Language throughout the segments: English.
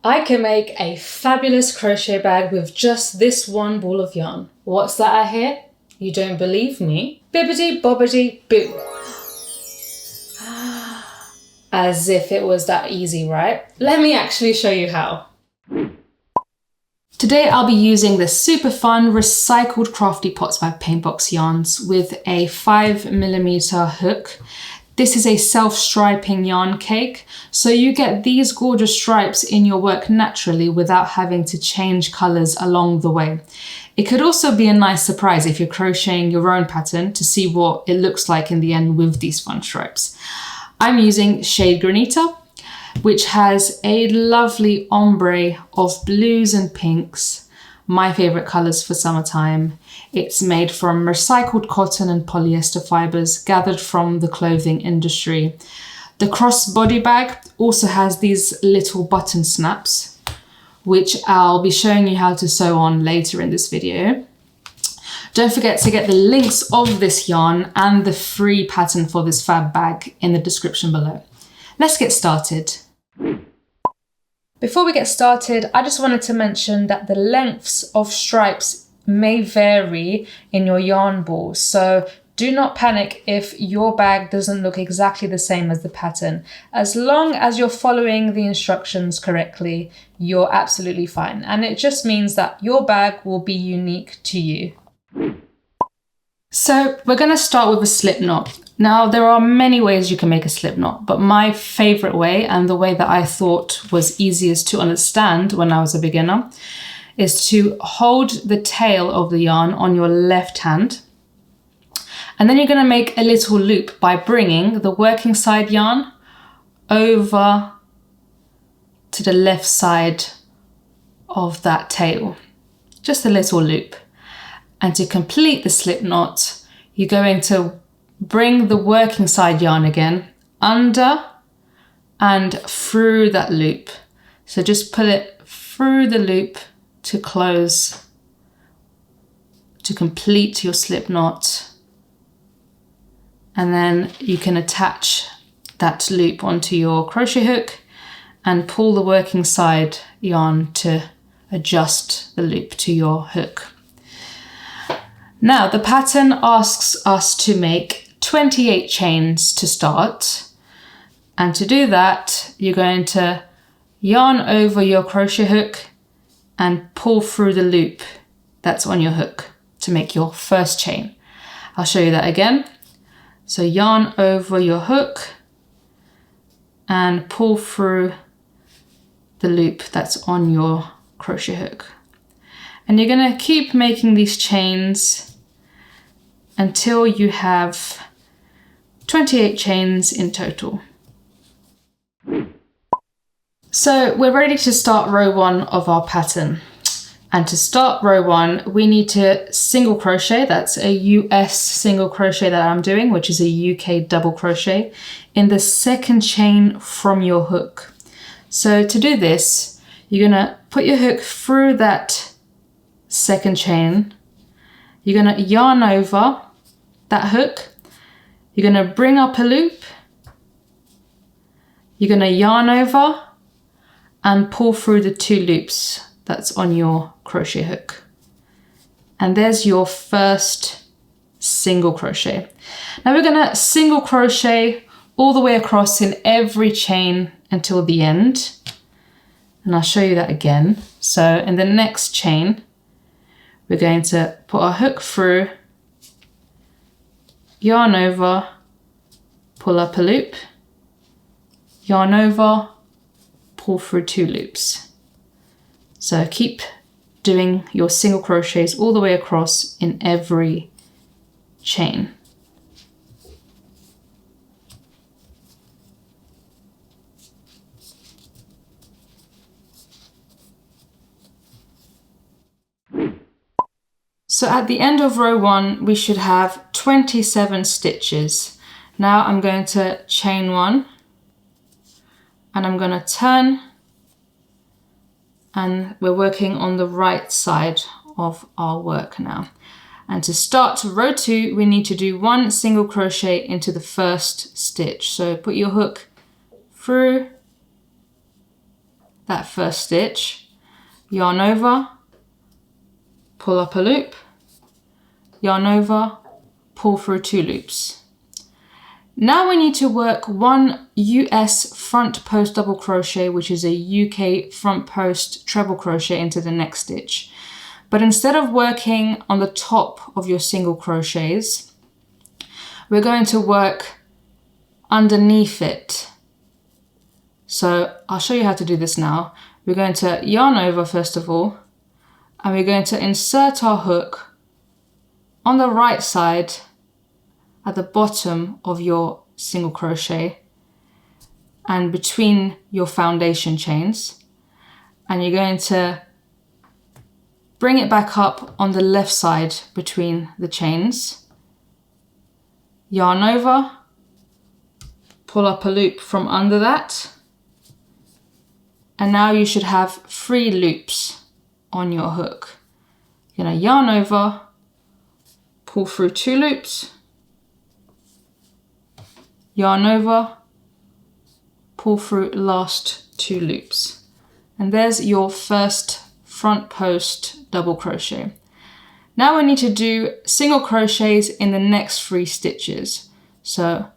I can make a fabulous crochet bag with just this one ball of yarn. What's that I hear? You don't believe me? Bibbidi bobbidi boo. As if it was that easy, right? Let me actually show you how. Today I'll be using the super fun recycled crafty pots by Paintbox Yarns with a 5mm hook. This is a self-striping yarn cake, so you get these gorgeous stripes in your work naturally without having to change colours along the way. It could also be a nice surprise if you're crocheting your own pattern to see what it looks like in the end with these fun stripes. I'm using shade Granita, which has a lovely ombre of blues and pinks, my favourite colours for summertime. It's made from recycled cotton and polyester fibres gathered from the clothing industry. The crossbody bag also has these little button snaps, which I'll be showing you how to sew on later in this video. Don't forget to get the links of this yarn and the free pattern for this fab bag in the description below. Let's get started. Before we get started, I just wanted to mention that the lengths of stripes may vary in your yarn ball, so do not panic if your bag doesn't look exactly the same as the pattern. As long as you're following the instructions correctly, you're absolutely fine. And it just means that your bag will be unique to you. So we're going to start with a slip knot. Now, there are many ways you can make a slip knot, but my favorite way, and the way that I thought was easiest to understand when I was a beginner, is to hold the tail of the yarn on your left hand. And then you're going to make a little loop by bringing the working side yarn over to the left side of that tail. Just a little loop. And to complete the slip knot, you're going to bring the working side yarn again under and through that loop. So just pull it through the loop to close, to complete your slip knot. And then you can attach that loop onto your crochet hook and pull the working side yarn to adjust the loop to your hook. Now, the pattern asks us to make 28 chains to start. And to do that, you're going to yarn over your crochet hook and pull through the loop that's on your hook to make your first chain. I'll show you that again. So yarn over your hook and pull through the loop that's on your crochet hook. And you're going to keep making these chains until you have 28 chains in total. So we're ready to start row 1 of our pattern. And to start row 1, we need to single crochet. That's a US single crochet that I'm doing, which is a UK double crochet, in the second chain from your hook. So to do this, you're going to put your hook through that second chain. You're going to yarn over that hook. You're going to bring up a loop. You're going to yarn over and pull through the 2 loops that's on your crochet hook. And there's your first single crochet. Now we're going to single crochet all the way across in every chain until the end. And I'll show you that again. So in the next chain, we're going to put our hook through, yarn over, pull up a loop, yarn over, pull through 2 loops. So keep doing your single crochets all the way across in every chain. So at the end of row 1, we should have 27 stitches. Now I'm going to chain 1 and I'm going to turn, and we're working on the right side of our work now. And to start row 2, we need to do 1 single crochet into the first stitch. So put your hook through, that first stitch, yarn over, pull up a loop, yarn over, pull through 2 loops. Now we need to work 1 US front post double crochet, which is a UK front post treble crochet into the next stitch. But instead of working on the top of your single crochets, we're going to work underneath it. So I'll show you how to do this now. We're going to yarn over first of all, and we're going to insert our hook on the right side at the bottom of your single crochet and between your foundation chains, and you're going to bring it back up on the left side between the chains, yarn over, pull up a loop from under that, and now you should have 3 loops on your hook. You're going to yarn over, pull through 2 loops, yarn over, pull through last 2 loops. And there's your first front post double crochet. Now we need to do single crochets in the next 3 stitches. So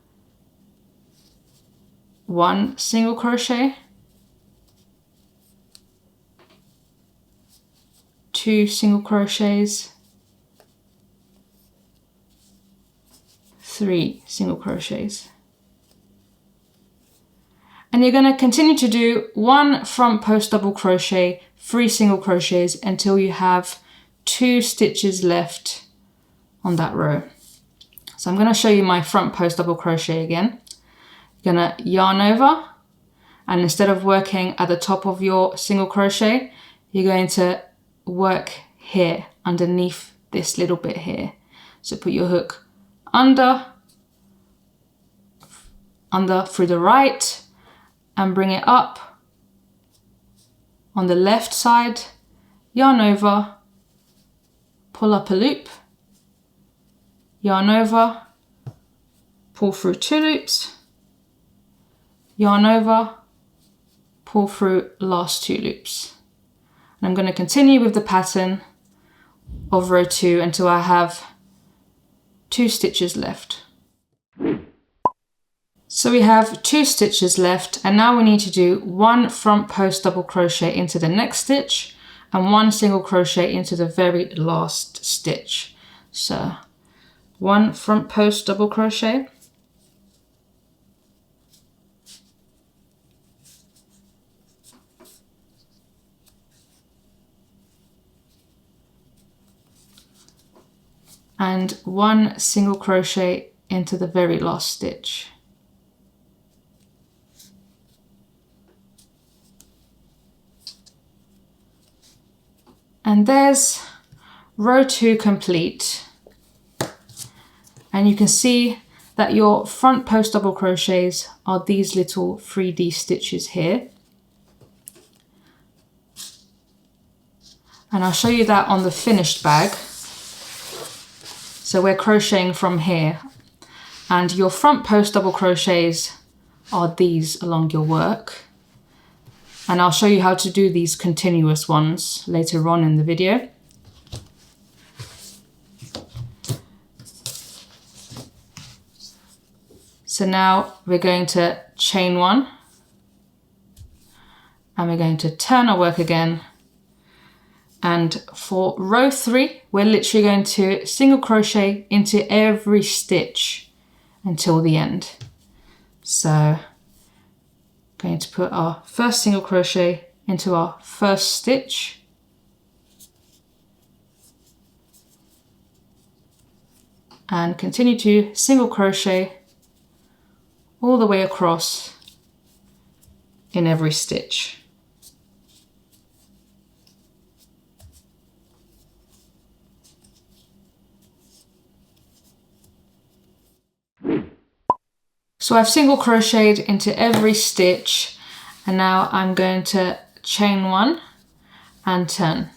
1 single crochet, 2 single crochets, 3 single crochets. And you're going to continue to do 1 front post double crochet, 3 single crochets until you have 2 stitches left on that row. So I'm going to show you my front post double crochet again. You're going to yarn over, and instead of working at the top of your single crochet, you're going to work here underneath this little bit here. So put your hook under through the right and bring it up on the left side, yarn over, pull up a loop, yarn over, pull through 2 loops, yarn over, pull through last 2 loops. And I'm going to continue with the pattern of row 2 until I have 2 stitches left. So we have 2 stitches left, and now we need to do 1 front post double crochet into the next stitch and 1 single crochet into the very last stitch. So 1 front post double crochet, and 1 single crochet into the very last stitch. And there's row 2 complete. And you can see that your front post double crochets are these little 3D stitches here. And I'll show you that on the finished bag. So we're crocheting from here, and your front post double crochets are these along your work. And I'll show you how to do these continuous ones later on in the video. So now we're going to chain 1, and we're going to turn our work again. And for row 3, we're literally going to single crochet into every stitch until the end. So going to put our first single crochet into our first stitch, and continue to single crochet all the way across in every stitch. So I've single crocheted into every stitch, and now I'm going to chain 1 and turn.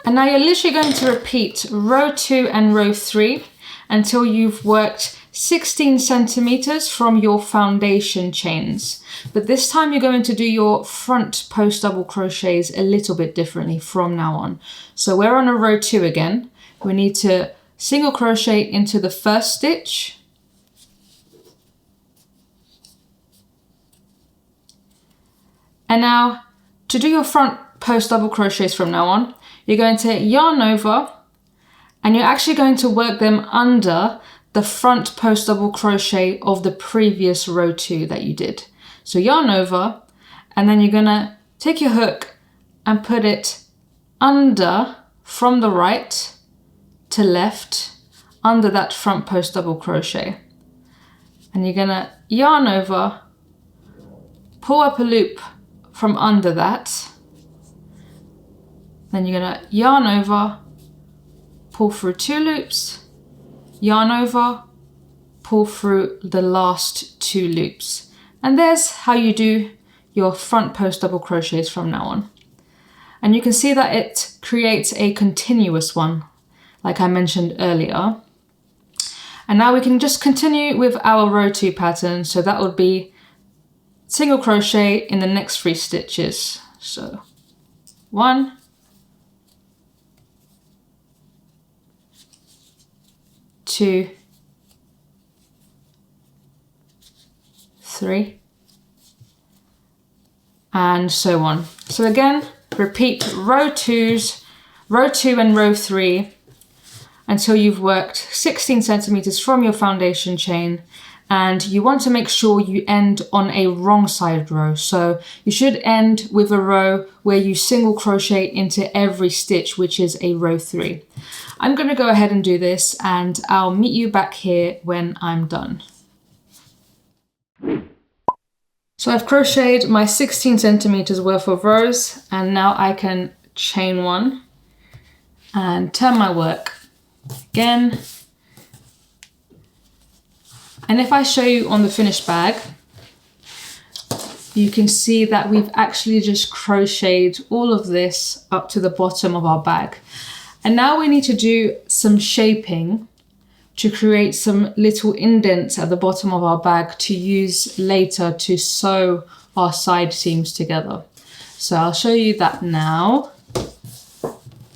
And now you're literally going to repeat row 2 and row 3 until you've worked 16 centimeters from your foundation chains. But this time you're going to do your front post double crochets a little bit differently from now on. So we're on a row 2 again. We need to single crochet into the first stitch. And now to do your front post double crochets from now on, you're going to yarn over and you're actually going to work them under the front post double crochet of the previous row 2 that you did. So yarn over, and then you're gonna take your hook and put it under, from the right to left, under that front post double crochet. And you're gonna yarn over, pull up a loop from under that, then you're gonna yarn over, pull through 2 loops, yarn over, pull through the last 2 loops. And there's how you do your front post double crochets from now on. And you can see that it creates a continuous one, like I mentioned earlier. And now we can just continue with our row 2 pattern. So that would be single crochet in the next 3 stitches. So 1, 2, 3, and so on. So again, repeat row 2 and row 3 until you've worked 16 centimeters from your foundation chain, and you want to make sure you end on a wrong side row. So you should end with a row where you single crochet into every stitch, which is a row 3. I'm going to go ahead and do this, and I'll meet you back here when I'm done. So I've crocheted my 16 centimeters worth of rows, and now I can chain 1 and turn my work again. And if I show you on the finished bag, you can see that we've actually just crocheted all of this up to the bottom of our bag. And now we need to do some shaping to create some little indents at the bottom of our bag to use later to sew our side seams together. So I'll show you that now.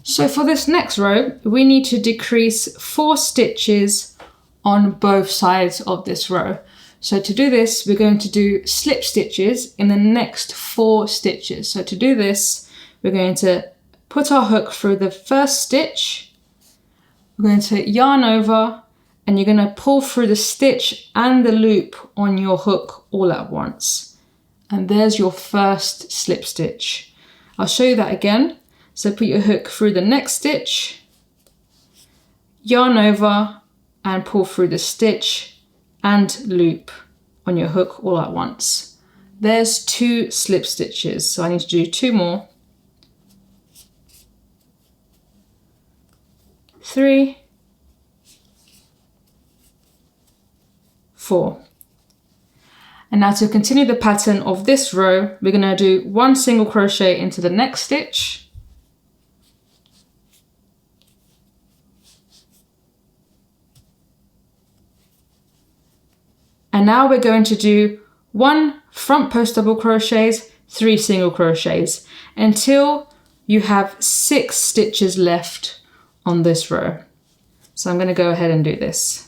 So for this next row, we need to decrease 4 stitches on both sides of this row. So to do this, we're going to do slip stitches in the next 4 stitches. So to do this, we're going to put our hook through the first stitch. We're going to yarn over, and you're going to pull through the stitch and the loop on your hook all at once. And there's your first slip stitch. I'll show you that again. So put your hook through the next stitch, yarn over, and pull through the stitch and loop on your hook all at once. There's 2 slip stitches, so I need to do 2 more. 3, 4. And now to continue the pattern of this row, we're going to do 1 single crochet into the next stitch. And now we're going to do 1 front post double crochets, 3 single crochets until you have 6 stitches left on this row. So I'm going to go ahead and do this.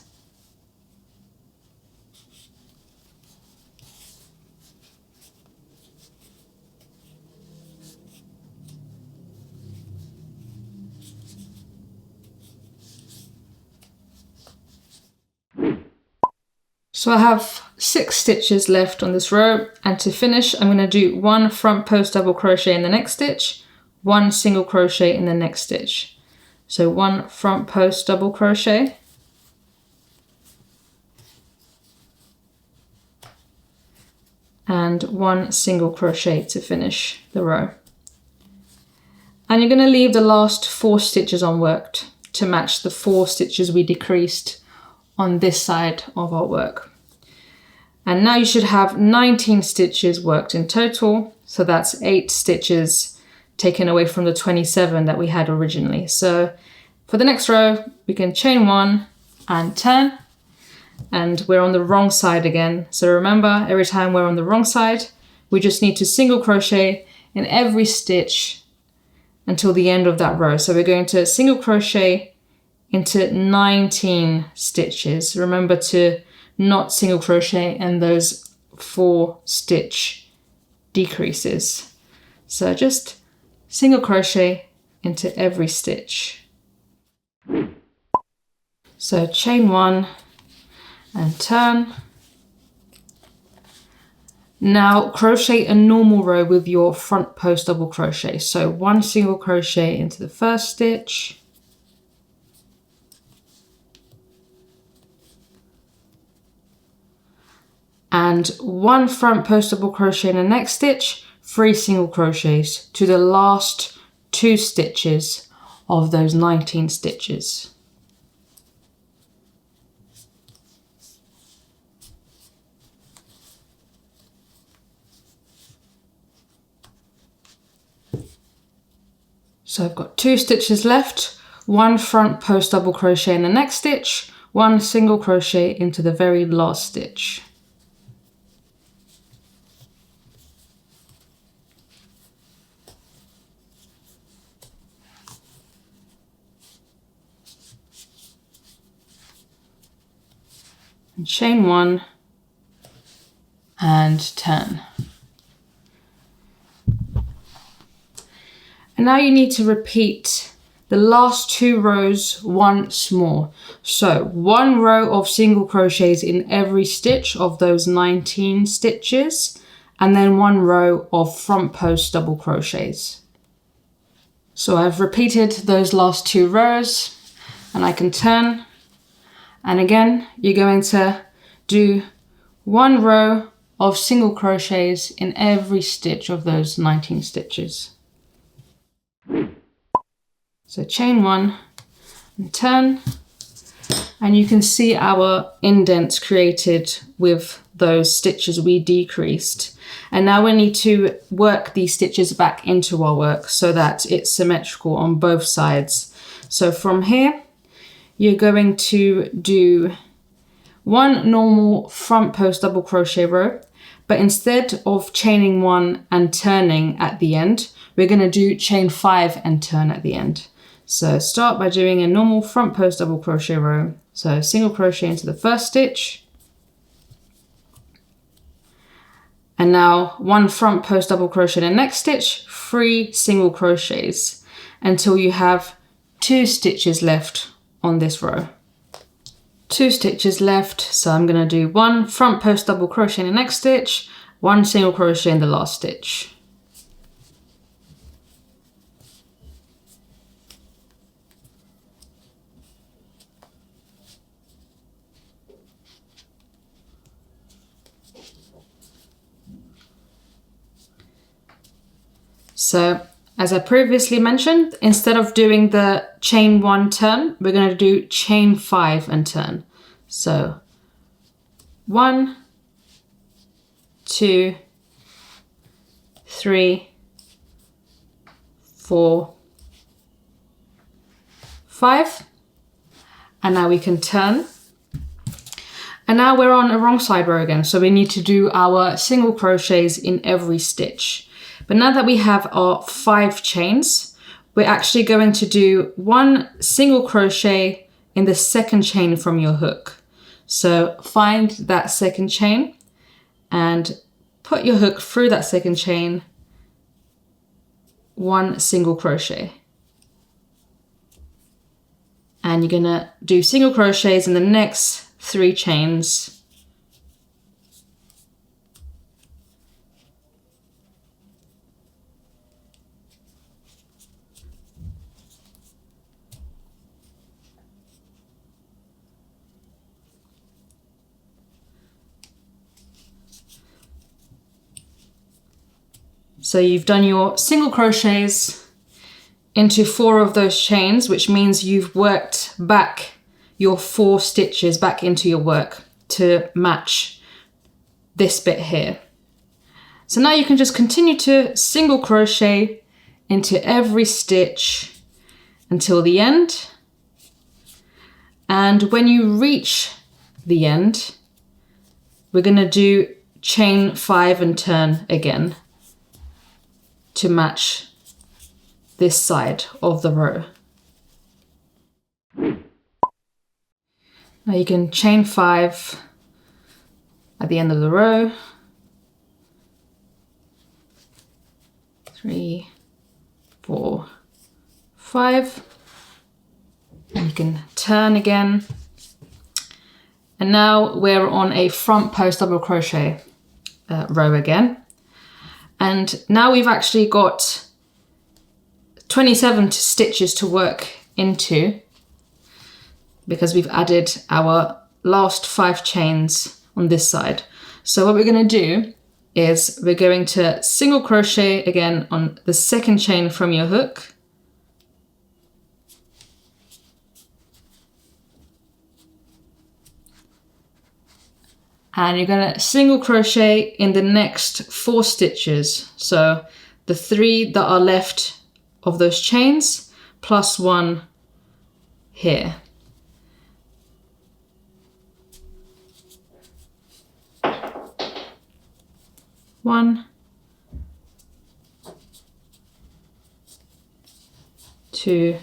So I have 6 stitches left on this row, and to finish I'm going to do 1 front post double crochet in the next stitch, 1 single crochet in the next stitch. So 1 front post double crochet, and 1 single crochet to finish the row. And you're going to leave the last 4 stitches unworked to match the 4 stitches we decreased on this side of our work. And now you should have 19 stitches worked in total. So that's 8 stitches taken away from the 27 that we had originally. So for the next row, we can chain 1 and turn. and we're on the wrong side again. So remember, every time we're on the wrong side, we just need to single crochet in every stitch until the end of that row. So we're going to single crochet into 19 stitches. Remember to not single crochet in those 4 stitch decreases. So just single crochet into every stitch. So chain 1 and turn. Now crochet a normal row with your front post double crochet. So 1 single crochet into the first stitch, and 1 front post double crochet in the next stitch, 3 single crochets to the last 2 stitches of those 19 stitches. So I've got 2 stitches left, 1 front post double crochet in the next stitch, 1 single crochet into the very last stitch. And chain 1 and turn. And now you need to repeat the last 2 rows once more. So 1 row of single crochets in every stitch of those 19 stitches, and then 1 row of front post double crochets. So I've repeated those last 2 rows, and I can turn. And again, you're going to do 1 row of single crochets in every stitch of those 19 stitches. So chain 1 and turn, and you can see our indents created with those stitches we decreased. And now we need to work these stitches back into our work so that it's symmetrical on both sides. So from here, you're going to do 1 normal front post double crochet row, but instead of chaining 1 and turning at the end, we're going to do chain 5 and turn at the end. So start by doing a normal front post double crochet row. So single crochet into the first stitch, and now 1 front post double crochet in the next stitch, 3 single crochets until you have 2 stitches left on this row. 2 stitches left, so I'm going to do 1 front post double crochet in the next stitch, 1 single crochet in the last stitch. So as I previously mentioned, instead of doing the chain 1 turn, we're going to do chain 5 and turn. So 1, 2, 3, 4, 5, and now we can turn. And now we're on a wrong side row again, so we need to do our single crochets in every stitch. But now that we have our 5 chains, we're actually going to do 1 single crochet in the second chain from your hook. So find that second chain and put your hook through that second chain, 1 single crochet. And you're gonna do single crochets in the next 3 chains. So you've done your single crochets into 4 of those chains, which means you've worked back your 4 stitches back into your work to match this bit here. So now you can just continue to single crochet into every stitch until the end. And when you reach the end, we're going to do chain 5 and turn again to match this side of the row. Now you can chain 5 at the end of the row. 3, 4, 5. And you can turn again. And now we're on a front post double crochet row again. And now we've actually got 27 stitches to work into, because we've added our last 5 chains on this side. So what we're going to do is we're going to single crochet again on the second chain from your hook. And you're going to single crochet in the next 4 stitches. So the 3 that are left of those chains plus 1 here. One, 2,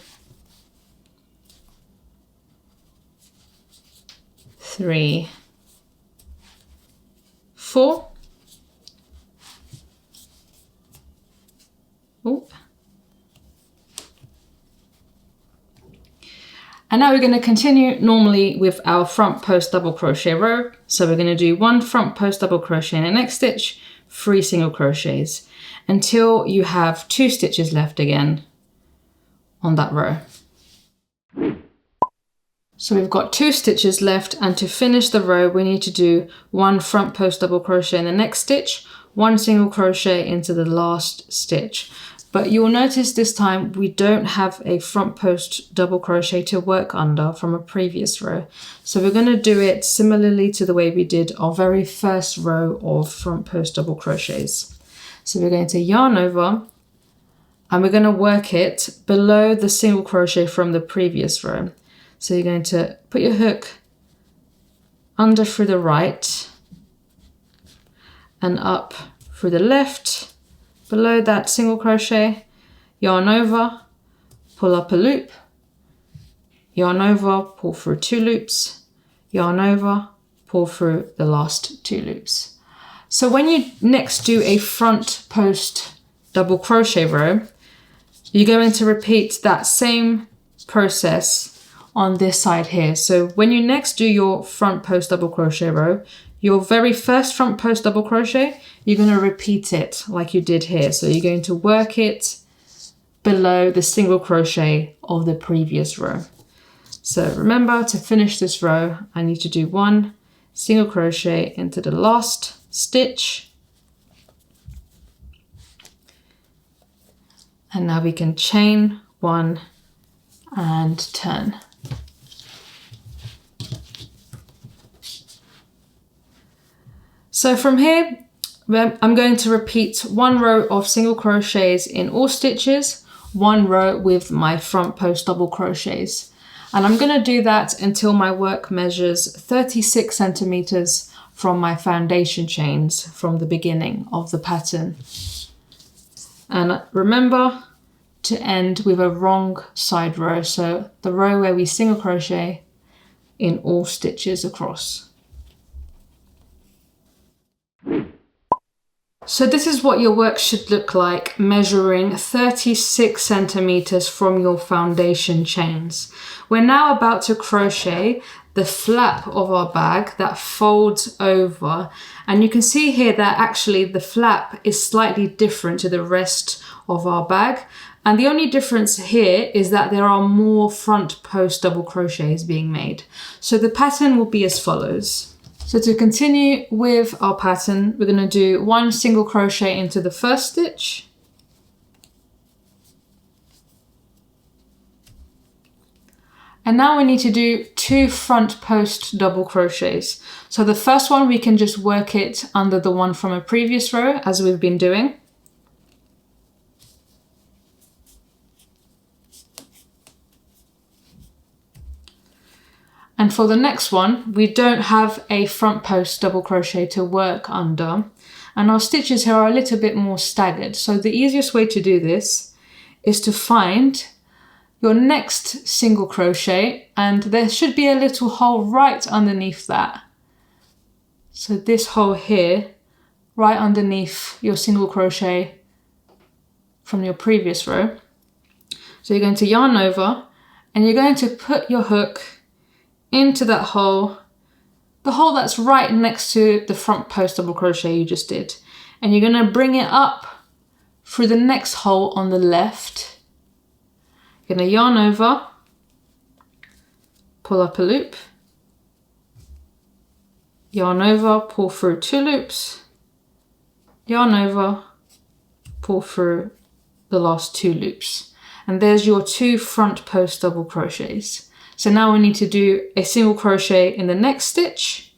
3, 4. Oh. And now we're going to continue normally with our front post double crochet row. So we're going to do 1 front post double crochet in the next stitch, 3 single crochets until you have 2 stitches left again on that row. So we've got 2 stitches left, and to finish the row we need to do 1 front post double crochet in the next stitch, 1 single crochet into the last stitch. But you'll notice this time we don't have a front post double crochet to work under from a previous row. So we're going to do it similarly to the way we did our very first row of front post double crochets. So we're going to yarn over and we're going to work it below the single crochet from the previous row. So you're going to put your hook under through the right and up through the left, below that single crochet, yarn over, pull up a loop, yarn over, pull through 2 loops, yarn over, pull through the last 2 loops. So when you next do a front post double crochet row, you're going to repeat that same process on this side here. So when you next do your front post double crochet row, your very first front post double crochet, you're going to repeat it like you did here. So you're going to work it below the single crochet of the previous row. So remember, to finish this row, I need to do 1 single crochet into the last stitch. And now we can chain 1 and turn. So from here, I'm going to repeat 1 row of single crochets in all stitches, 1 row with my front post double crochets. And I'm going to do that until my work measures 36 centimeters from my foundation chains from the beginning of the pattern. And remember to end with a wrong side row, so the row where we single crochet in all stitches across. So this is what your work should look like, measuring 36 centimeters from your foundation chains. We're now about to crochet the flap of our bag that folds over, and you can see here that actually the flap is slightly different to the rest of our bag. And the only difference here is that there are more front post double crochets being made. So the pattern will be as follows. So to continue with our pattern, we're going to do 1 single crochet into the first stitch. And now we need to do 2 front post double crochets. So the first one, we can just work it under the one from a previous row as we've been doing. And for the next one, we don't have a front post double crochet to work under, and our stitches here are a little bit more staggered. So the easiest way to do this is to find your next single crochet, and there should be a little hole right underneath that. So this hole here, right underneath your single crochet from your previous row. So you're going to yarn over and you're going to put your hook into that hole, the hole that's right next to the front post double crochet you just did. And you're going to bring it up through the next hole on the left. You're going to yarn over, pull up a loop, yarn over, pull through 2 loops, yarn over, pull through the last 2 loops. And there's your 2 front post double crochets. So now we need to do a single crochet in the next stitch.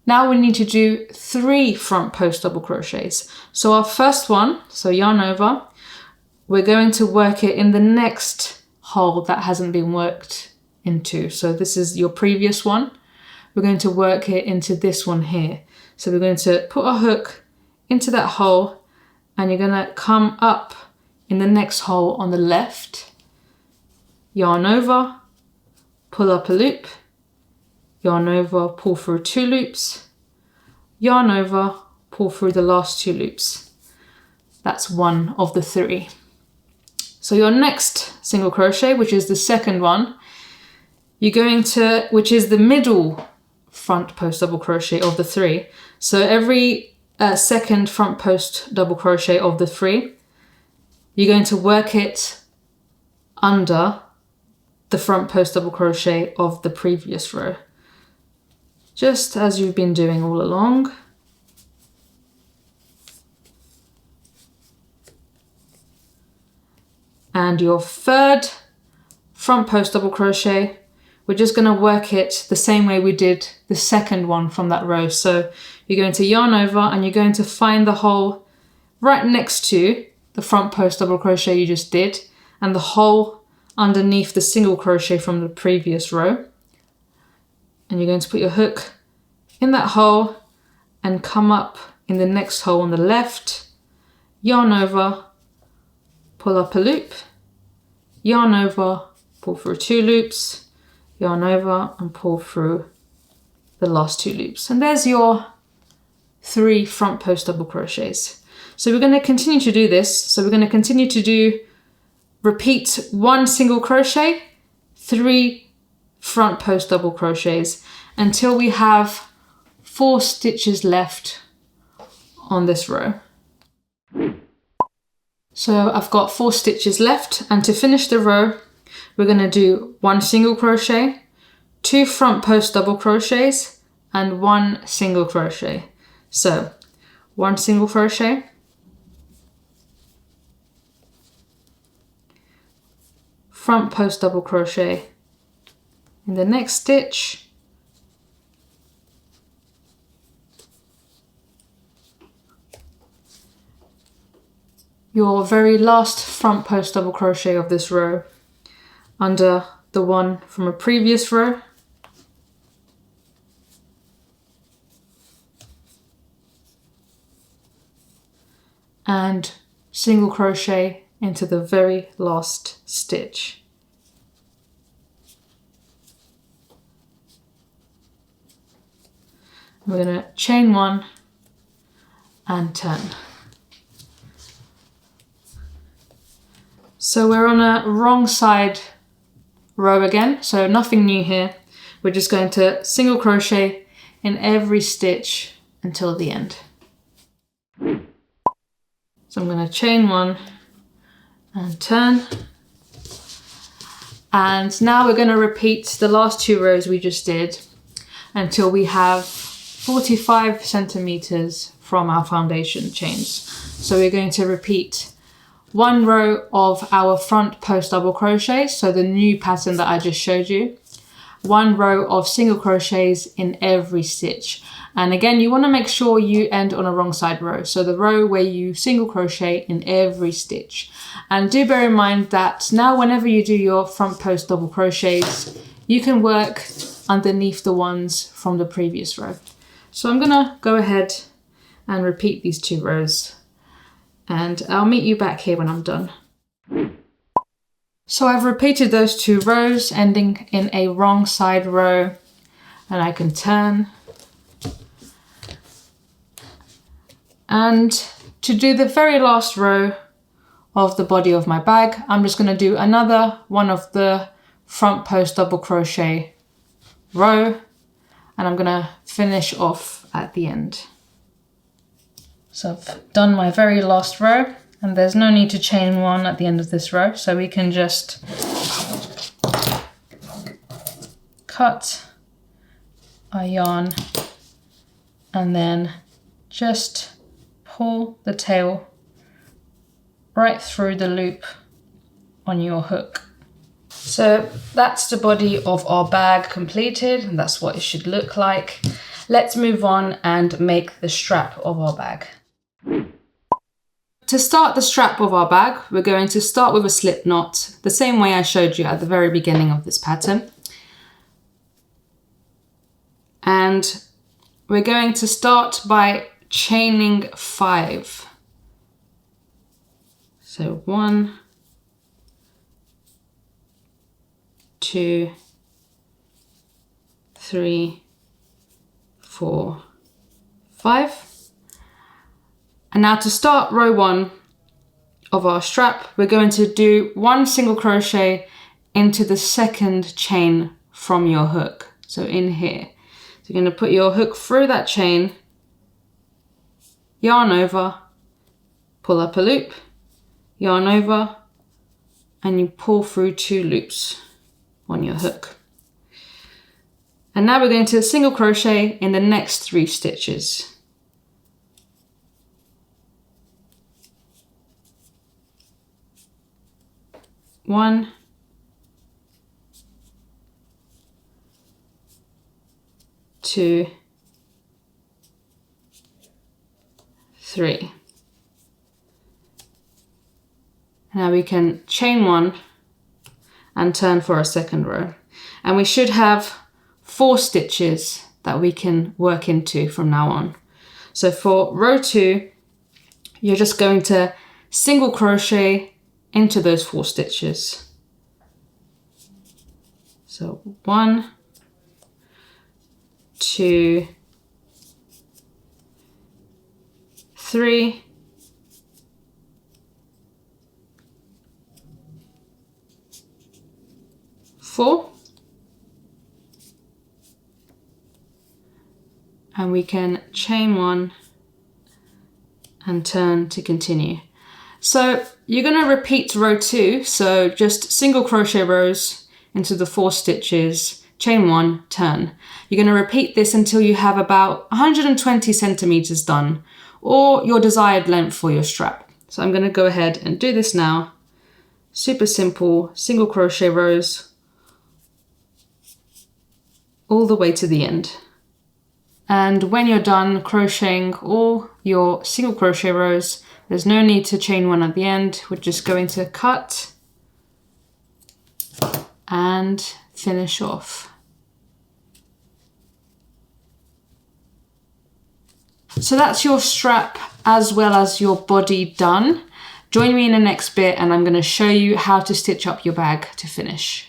Now we need to do 3 front post double crochets. So our first one, so yarn over, we're going to work it in the next hole that hasn't been worked into. So this is your previous one. We're going to work it into this one here. So we're going to put our hook into that hole and you're going to come up in the next hole on the left, yarn over, pull up a loop, yarn over, pull through 2 loops, yarn over, pull through the last 2 loops. That's one of the 3. So your next single crochet, which is the second one, you're going to, which is the middle front post double crochet of the 3. So every second front post double crochet of the 3, you're going to work it under the front post double crochet of the previous row, just as you've been doing all along. And your third front post double crochet, we're just going to work it the same way we did the second one from that row. So you're going to yarn over and you're going to find the hole right next to the front post double crochet you just did and the hole underneath the single crochet from the previous row. And you're going to put your hook in that hole and come up in the next hole on the left, yarn over, pull up a loop, yarn over, pull through 2 loops, yarn over and pull through the last 2 loops. And there's your 3 front post double crochets. So we're going to continue to do this. So we're going to continue to repeat 1 single crochet, 3 front post double crochets until we have 4 stitches left on this row. So I've got 4 stitches left, and to finish the row, we're going to do 1 single crochet, 2 front post double crochets, and 1 single crochet. So 1 single crochet, front post double crochet in the next stitch, your very last front post double crochet of this row under the one from a previous row, and single crochet into the very last stitch. We're going to chain 1 and turn. So we're on a wrong side row again, so nothing new here. We're just going to single crochet in every stitch until the end. So I'm going to chain 1 and turn. And now we're going to repeat the last 2 rows we just did until we have 45 centimeters from our foundation chains. So we're going to repeat 1 row of our front post double crochet, so the new pattern that I just showed you, 1 row of single crochets in every stitch. And again, you want to make sure you end on a wrong side row. So the row where you single crochet in every stitch. And do bear in mind that now whenever you do your front post double crochets, you can work underneath the ones from the previous row. So I'm gonna go ahead and repeat these 2 rows, and I'll meet you back here when I'm done. So I've repeated those 2 rows ending in a wrong side row, and I can turn. And to do the very last row of the body of my bag, I'm just going to do another one of the front post double crochet row, and I'm going to finish off at the end. So I've done my very last row, and there's no need to chain 1 at the end of this row, so we can just cut our yarn and then just pull the tail right through the loop on your hook. So that's the body of our bag completed, and that's what it should look like. Let's move on and make the strap of our bag. To start the strap of our bag, we're going to start with a slip knot, the same way I showed you at the very beginning of this pattern. And we're going to start by chaining 5. So 1, 2, 3, 4, 5. And now to start row 1 of our strap, we're going to do 1 single crochet into the second chain from your hook. So in here. So you're going to put your hook through that chain, yarn over, pull up a loop, yarn over, and you pull through 2 loops on your hook. And now we're going to single crochet in the next 3 stitches. One, 2, 3. Now we can chain 1 and turn for a second row. And we should have 4 stitches that we can work into from now on. So for row 2, you're just going to single crochet into those 4 stitches. So 1, 2, 3, 4, and we can chain 1 and turn to continue. So you're going to repeat row 2, so just single crochet rows into the 4 stitches, chain 1, turn. You're going to repeat this until you have about 120 centimeters done, or your desired length for your strap. So I'm going to go ahead and do this now. Super simple, single crochet rows all the way to the end. And when you're done crocheting all your single crochet rows, there's no need to chain 1 at the end. We're just going to cut and finish off. So that's your strap as well as your body done. Join me in the next bit and I'm going to show you how to stitch up your bag to finish.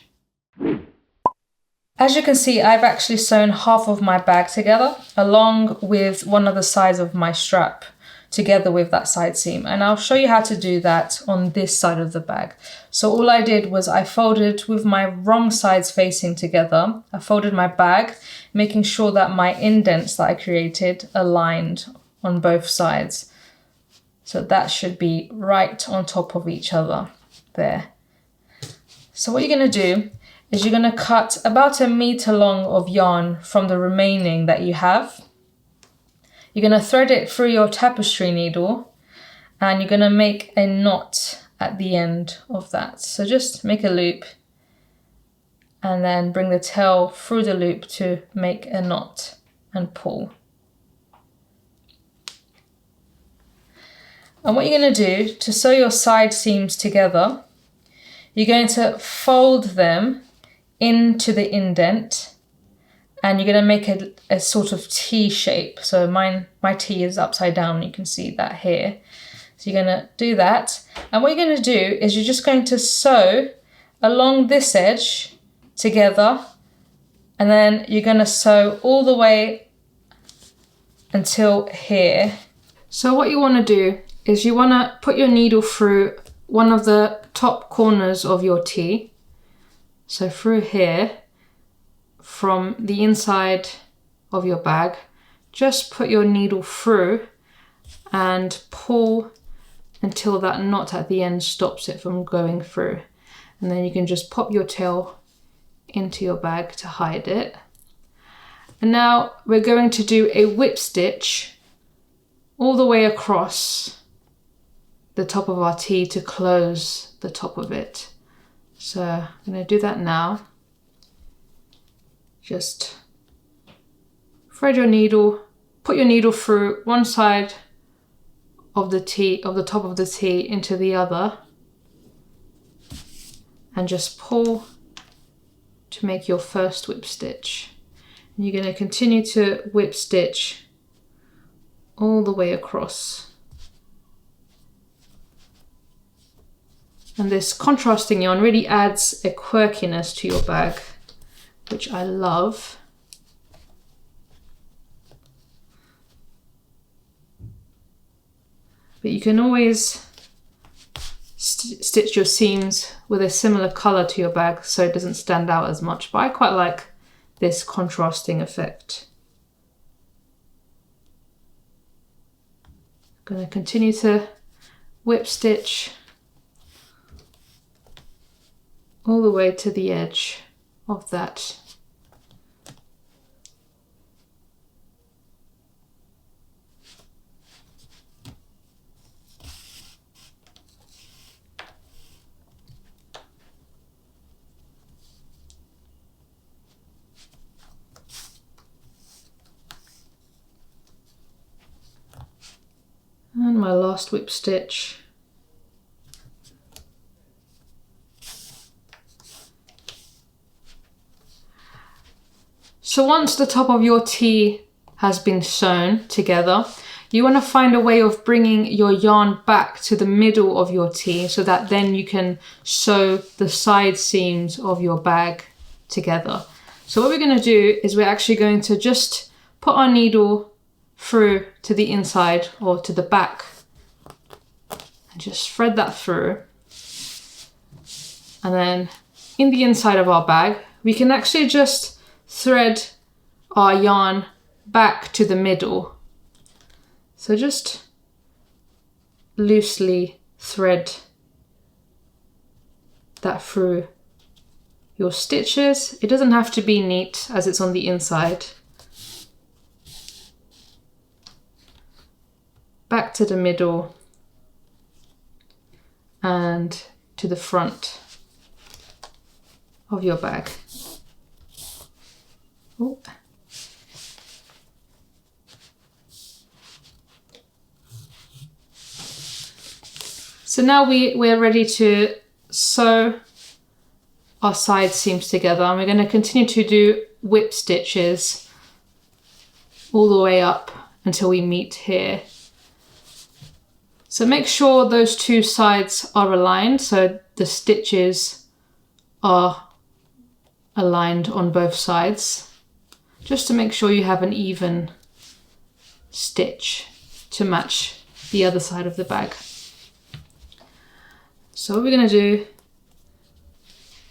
As you can see, I've actually sewn half of my bag together along with one of the sides of my strap together with that side seam, and I'll show you how to do that on this side of the bag. So all I did was I folded with my wrong sides facing together. I folded my bag, making sure that my indents that I created aligned on both sides. So that should be right on top of each other there. So what you're going to do is you're going to cut about 1 meter long of yarn from the remaining that you have. You're going to thread it through your tapestry needle and you're going to make a knot at the end of that. So just make a loop and then bring the tail through the loop to make a knot and pull. And what you're going to do to sew your side seams together, you're going to fold them into the indent, and you're going to make a sort of T shape. So my T is upside down, you can see that here. So you're going to do that, and what you're going to do is you're just going to sew along this edge together, and then you're going to sew all the way until here. So what you want to do is you want to put your needle through one of the top corners of your T. So through here, from the inside of your bag, just put your needle through and pull until that knot at the end stops it from going through. And then you can just pop your tail into your bag to hide it. And now we're going to do a whip stitch all the way across the top of our T to close the top of it. So I'm going to do that now. Just thread your needle, put your needle through one side of the T, of the top of the T, into the other, and just pull to make your first whip stitch. And you're going to continue to whip stitch all the way across. And this contrasting yarn really adds a quirkiness to your bag, which I love. But you can always stitch your seams with a similar color to your bag so it doesn't stand out as much. But I quite like this contrasting effect. I'm going to continue to whip stitch all the way to the edge of that. And my last whip stitch. So once the top of your T has been sewn together, you want to find a way of bringing your yarn back to the middle of your T so that then you can sew the side seams of your bag together. So what we're going to do is we're actually going to just put our needle through to the inside or to the back and just thread that through. And then in the inside of our bag, we can actually just thread our yarn back to the middle. So just loosely thread that through your stitches. It doesn't have to be neat as it's on the inside. Back to the middle and to the front of your bag. Ooh. So now we're ready to sew our side seams together, and we're going to continue to do whip stitches all the way up until we meet here. So make sure those two sides are aligned, so the stitches are aligned on both sides, just to make sure you have an even stitch to match the other side of the bag. So what we're going to do,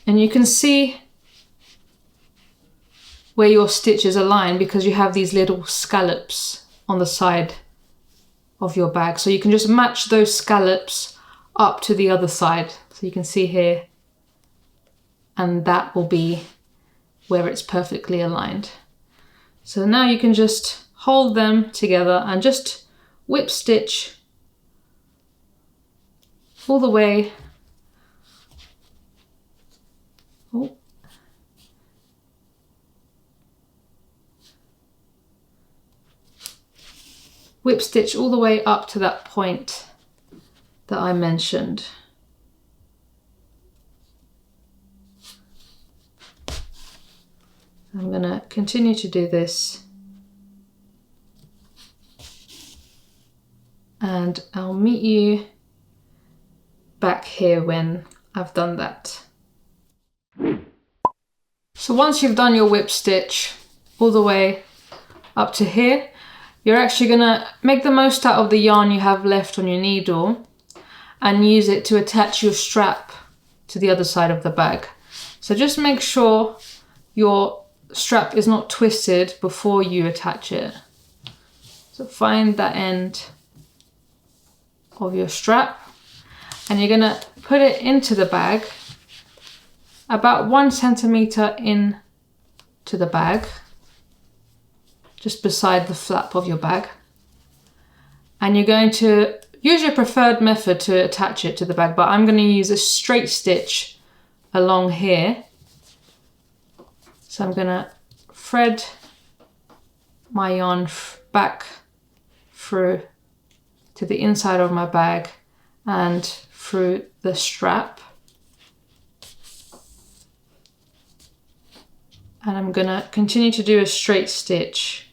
and you can see where your stitches align because you have these little scallops on the side of your bag. So you can just match those scallops up to the other side. So you can see here, and that will be where it's perfectly aligned. So now you can just hold them together and just whip stitch all the way whip stitch all the way up to that point that I mentioned. I'm going to continue to do this, and I'll meet you back here when I've done that. So once you've done your whip stitch all the way up to here, you're actually going to make the most out of the yarn you have left on your needle and use it to attach your strap to the other side of the bag. So just make sure your strap is not twisted before you attach it. So find that end of your strap and you're going to put it into the bag about 1 centimeter in to the bag, just beside the flap of your bag. And you're going to use your preferred method to attach it to the bag, but I'm going to use a straight stitch along here. So I'm going to thread my yarn back through to the inside of my bag and through the strap. And I'm going to continue to do a straight stitch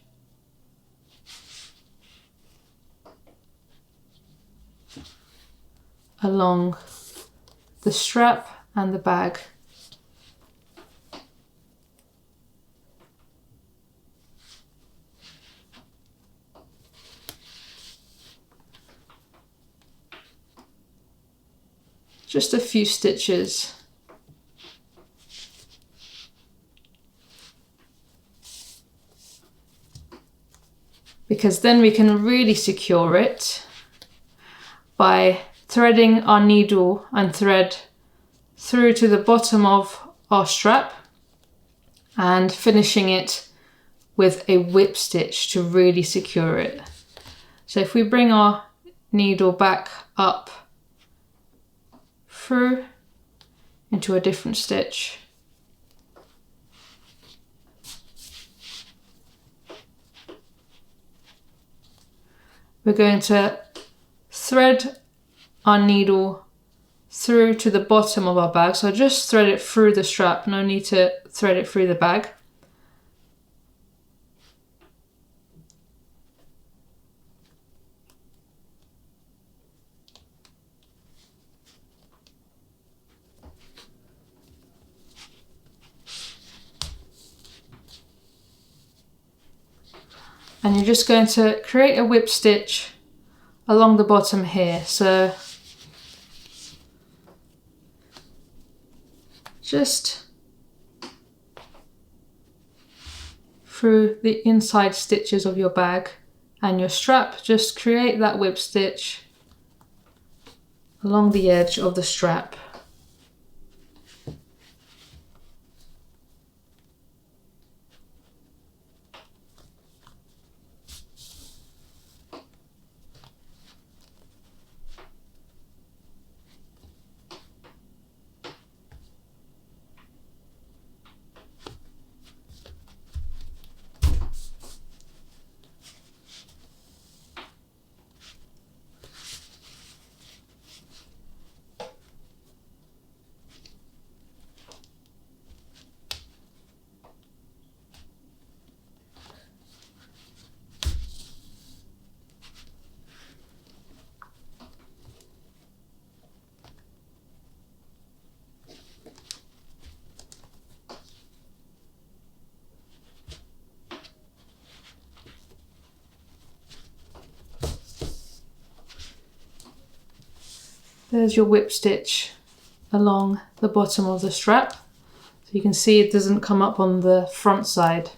along the strap and the bag. Just a few stitches. Because then we can really secure it by threading our needle and thread through to the bottom of our strap and finishing it with a whip stitch to really secure it. So if we bring our needle back up through into a different stitch, we're going to thread our needle through to the bottom of our bag. So just thread it through the strap, no need to thread it through the bag. And you're just going to create a whip stitch along the bottom here. So just through the inside stitches of your bag and your strap, just create that whip stitch along the edge of the strap. There's your whip stitch along the bottom of the strap. So you can see it doesn't come up on the front side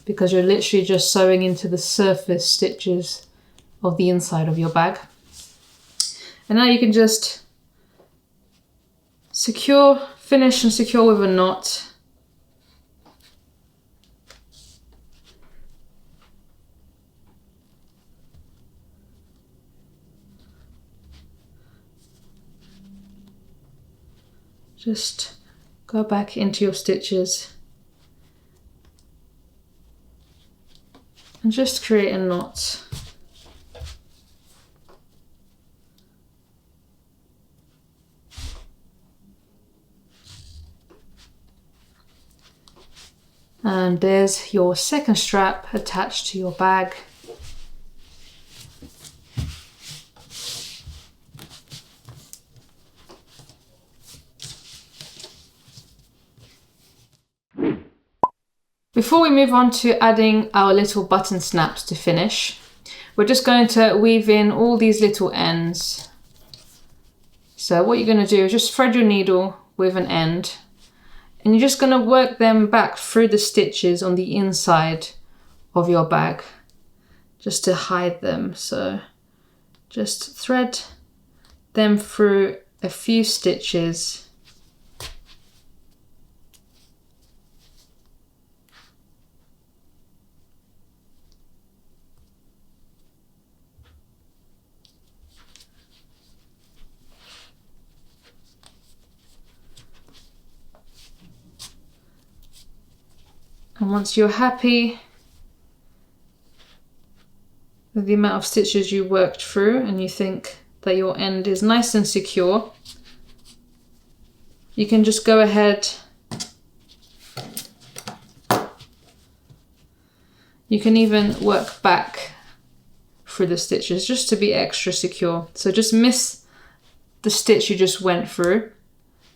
because you're literally just sewing into the surface stitches of the inside of your bag. And now you can just finish and secure with a knot. Just go back into your stitches and just create a knot. And there's your second strap attached to your bag. Before we move on to adding our little button snaps to finish, we're just going to weave in all these little ends. So what you're going to do is just thread your needle with an end, and you're just going to work them back through the stitches on the inside of your bag, just to hide them. So just thread them through a few stitches. And once you're happy with the amount of stitches you worked through and you think that your end is nice and secure, you can just go ahead. You can even work back through the stitches just to be extra secure. So just miss the stitch you just went through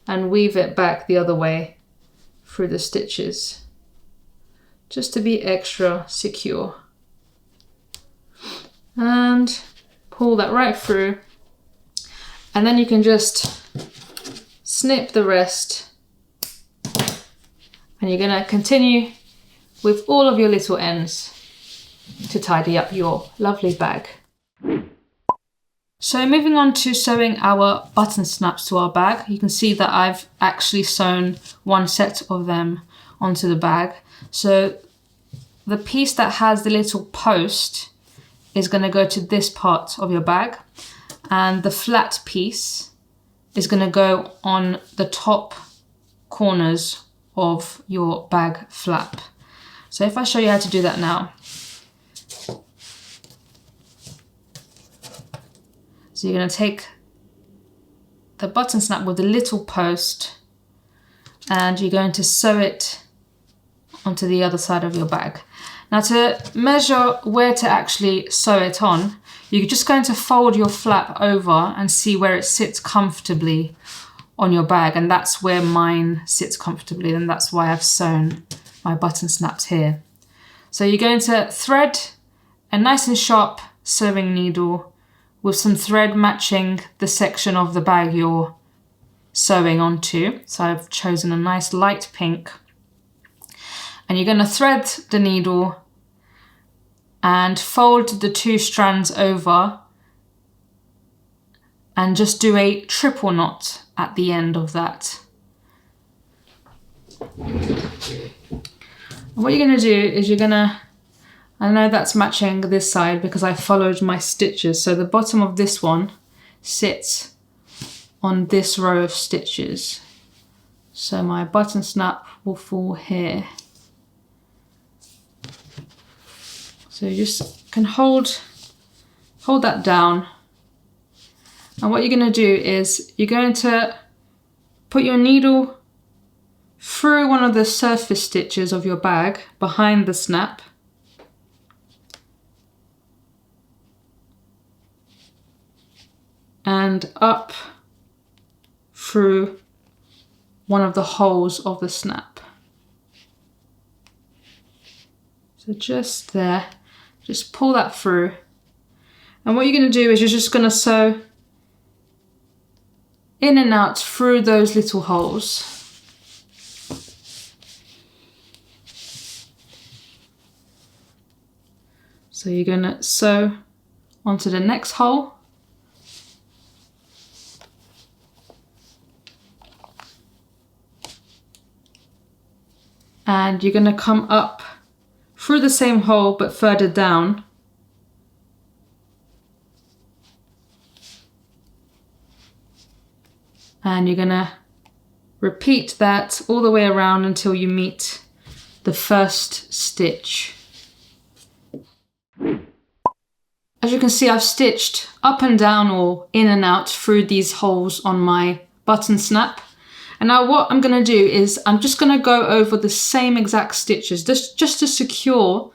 and weave it back the other way through the stitches, just to be extra secure. And pull that right through, and then you can just snip the rest, and you're going to continue with all of your little ends to tidy up your lovely bag. So moving on to sewing our button snaps to our bag, you can see that I've actually sewn one set of them onto the bag. So the piece that has the little post is going to go to this part of your bag, and the flat piece is going to go on the top corners of your bag flap. So if I show you how to do that now. So you're going to take the button snap with the little post and you're going to sew it onto the other side of your bag. Now to measure where to actually sew it on, you're just going to fold your flap over and see where it sits comfortably on your bag, and that's where mine sits comfortably, and that's why I've sewn my button snaps here. So you're going to thread a nice and sharp sewing needle with some thread matching the section of the bag you're sewing onto. So I've chosen a nice light pink. And you're going to thread the needle and fold the two strands over and just do a triple knot at the end of that. And what you're going to do is you're going to, I know that's matching this side because I followed my stitches. So the bottom of this one sits on this row of stitches. So my button snap will fall here. So you just can hold that down. And what you're going to do is you're going to put your needle through one of the surface stitches of your bag behind the snap. And up through one of the holes of the snap. So just there. Just pull that through. And what you're going to do is you're just going to sew in and out through those little holes. So you're going to sew onto the next hole. And you're going to come up through the same hole but further down. And you're going to repeat that all the way around until you meet the first stitch. As you can see, I've stitched up and down or in and out through these holes on my button snap. And now what I'm going to do is I'm just going to go over the same exact stitches just to secure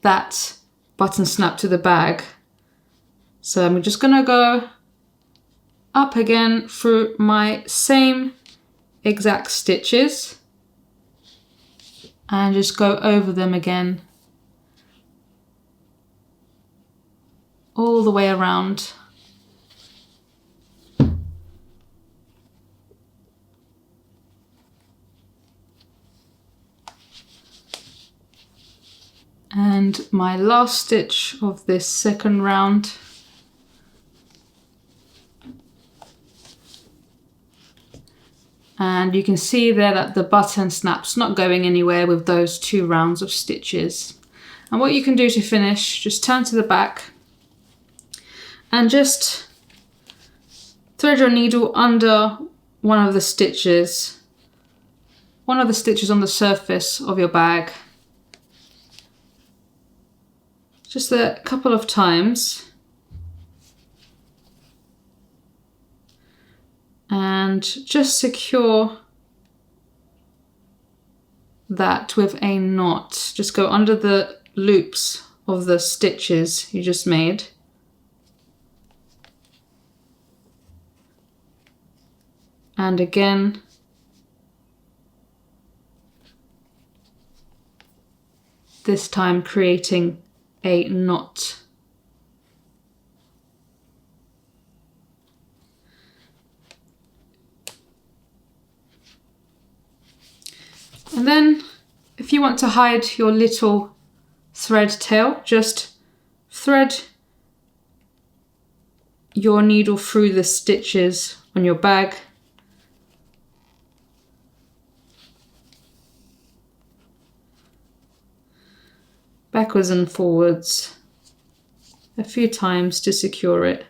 that button snap to the bag. So I'm just going to go up again through my same exact stitches and just go over them again all the way around. And my last stitch of this second round. And you can see there that the button snap's not going anywhere with those 2 rounds of stitches. And what you can do to finish, just turn to the back and just thread your needle under one of the stitches on the surface of your bag. Just a couple of times. And just secure that with a knot. Just go under the loops of the stitches you just made. And again, this time creating a knot. And then if you want to hide your little thread tail, just thread your needle through the stitches on your bag. Backwards and forwards a few times to secure it.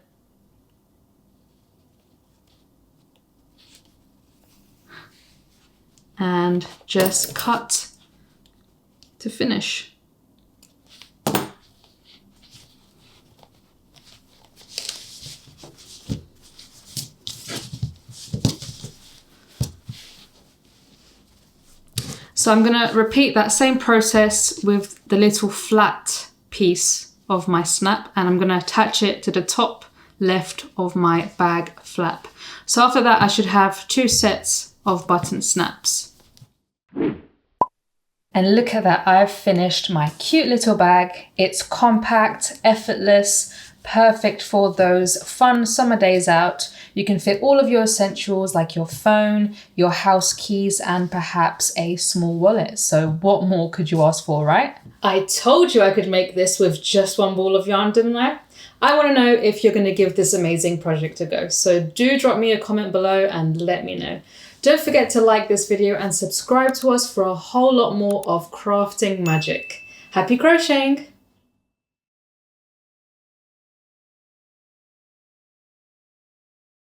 And just cut to finish. So I'm going to repeat that same process with the little flat piece of my snap, and I'm going to attach it to the top left of my bag flap. So after that I should have 2 sets of button snaps. And look at that, I've finished my cute little bag. It's compact, effortless, perfect for those fun summer days out. You can fit all of your essentials like your phone, your house keys, and perhaps a small wallet. So what more could you ask for, right? I told you I could make this with just 1 ball of yarn, didn't I? I want to know if you're going to give this amazing project a go. So do drop me a comment below and let me know. Don't forget to like this video and subscribe to us for a whole lot more of crafting magic. Happy crocheting!